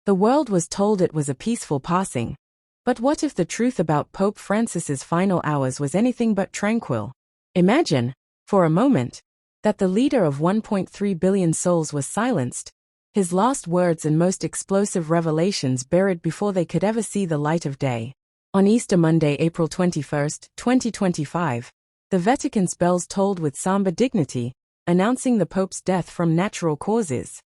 The world was told it was a peaceful passing. But what if the truth about Pope Francis's final hours was anything but tranquil? Imagine, for a moment, that the leader of 1.3 billion souls was silenced, his last words and most explosive revelations buried before they could ever see the light of day. On Easter Monday, April 21, 2025, the Vatican's bells tolled with somber dignity, announcing the Pope's death from natural causes.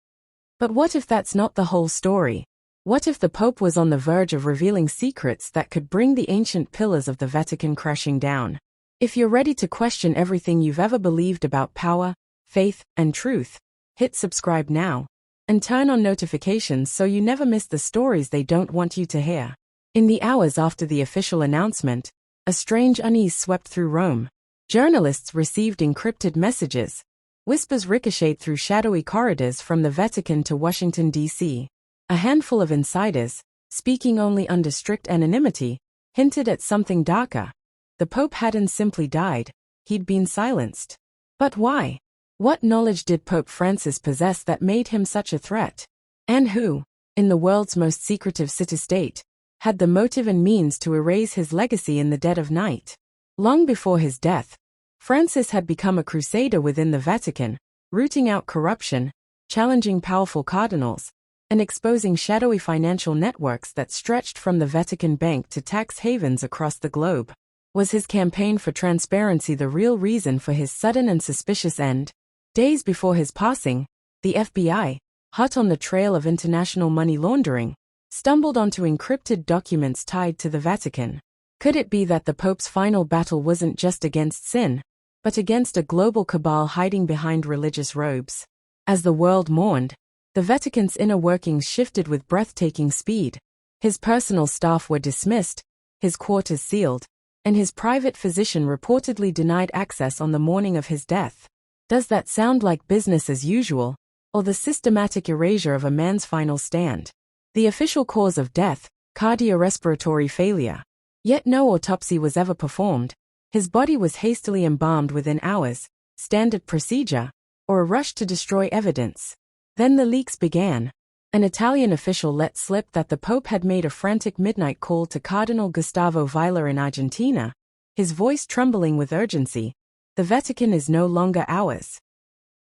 But what if that's not the whole story? What if the Pope was on the verge of revealing secrets that could bring the ancient pillars of the Vatican crashing down? If you're ready to question everything you've ever believed about power, faith, and truth, hit subscribe now, and turn on notifications so you never miss the stories they don't want you to hear. In the hours after the official announcement, a strange unease swept through Rome. Journalists received encrypted messages. Whispers ricocheted through shadowy corridors from the Vatican to Washington, D.C. A handful of insiders, speaking only under strict anonymity, hinted at something darker. The Pope hadn't simply died, he'd been silenced. But why? What knowledge did Pope Francis possess that made him such a threat? And who, in the world's most secretive city-state, had the motive and means to erase his legacy in the dead of night? Long before his death, Francis had become a crusader within the Vatican, rooting out corruption, challenging powerful cardinals, and exposing shadowy financial networks that stretched from the Vatican Bank to tax havens across the globe. Was his campaign for transparency the real reason for his sudden and suspicious end? Days before his passing, the FBI, hot on the trail of international money laundering, stumbled onto encrypted documents tied to the Vatican. Could it be that the Pope's final battle wasn't just against sin, but against a global cabal hiding behind religious robes? As the world mourned, the Vatican's inner workings shifted with breathtaking speed. His personal staff were dismissed, his quarters sealed, and his private physician reportedly denied access on the morning of his death. Does that sound like business as usual, or the systematic erasure of a man's final stand? The official cause of death, cardiorespiratory failure. Yet no autopsy was ever performed. His body was hastily embalmed within hours, standard procedure, or a rush to destroy evidence. Then the leaks began. An Italian official let slip that the Pope had made a frantic midnight call to Cardinal Gustavo Villa in Argentina, his voice trembling with urgency. The Vatican is no longer ours.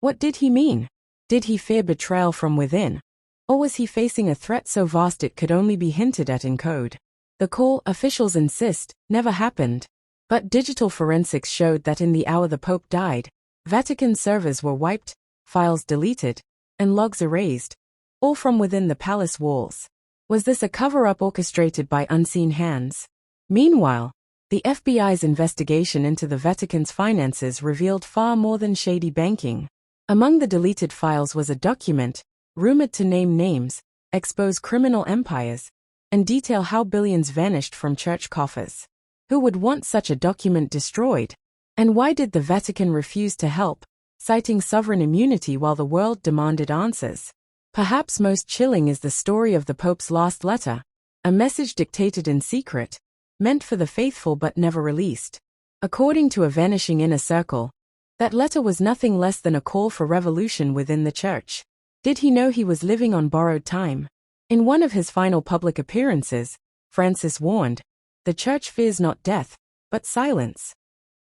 What did he mean? Did he fear betrayal from within? Or was he facing a threat so vast it could only be hinted at in code? The call, officials insist, never happened. But digital forensics showed that in the hour the Pope died, Vatican servers were wiped, files deleted, and logs erased, all from within the palace walls. Was this a cover-up orchestrated by unseen hands? Meanwhile, the FBI's investigation into the Vatican's finances revealed far more than shady banking. Among the deleted files was a document, rumored to name names, expose criminal empires, and detail how billions vanished from church coffers. Who would want such a document destroyed? And why did the Vatican refuse to help, citing sovereign immunity while the world demanded answers? Perhaps most chilling is the story of the Pope's last letter, a message dictated in secret, meant for the faithful but never released. According to a vanishing inner circle, that letter was nothing less than a call for revolution within the Church. Did he know he was living on borrowed time? In one of his final public appearances, Francis warned, "The Church fears not death, but silence."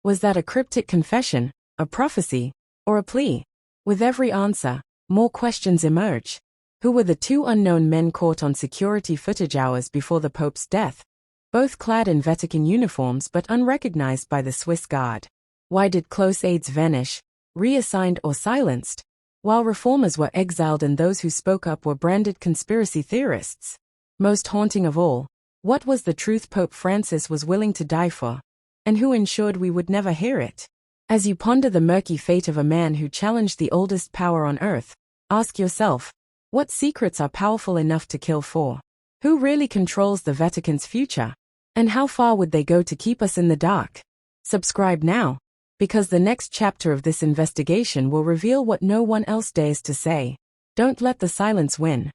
Was that a cryptic confession, a prophecy, or a plea? With every answer, more questions emerge. Who were the two unknown men caught on security footage hours before the Pope's death, both clad in Vatican uniforms but unrecognized by the Swiss Guard? Why did close aides vanish, reassigned or silenced, while reformers were exiled and those who spoke up were branded conspiracy theorists? Most haunting of all, what was the truth Pope Francis was willing to die for? And who ensured we would never hear it? As you ponder the murky fate of a man who challenged the oldest power on earth, ask yourself, what secrets are powerful enough to kill for? Who really controls the Vatican's future? And how far would they go to keep us in the dark? Subscribe now, because the next chapter of this investigation will reveal what no one else dares to say. Don't let the silence win.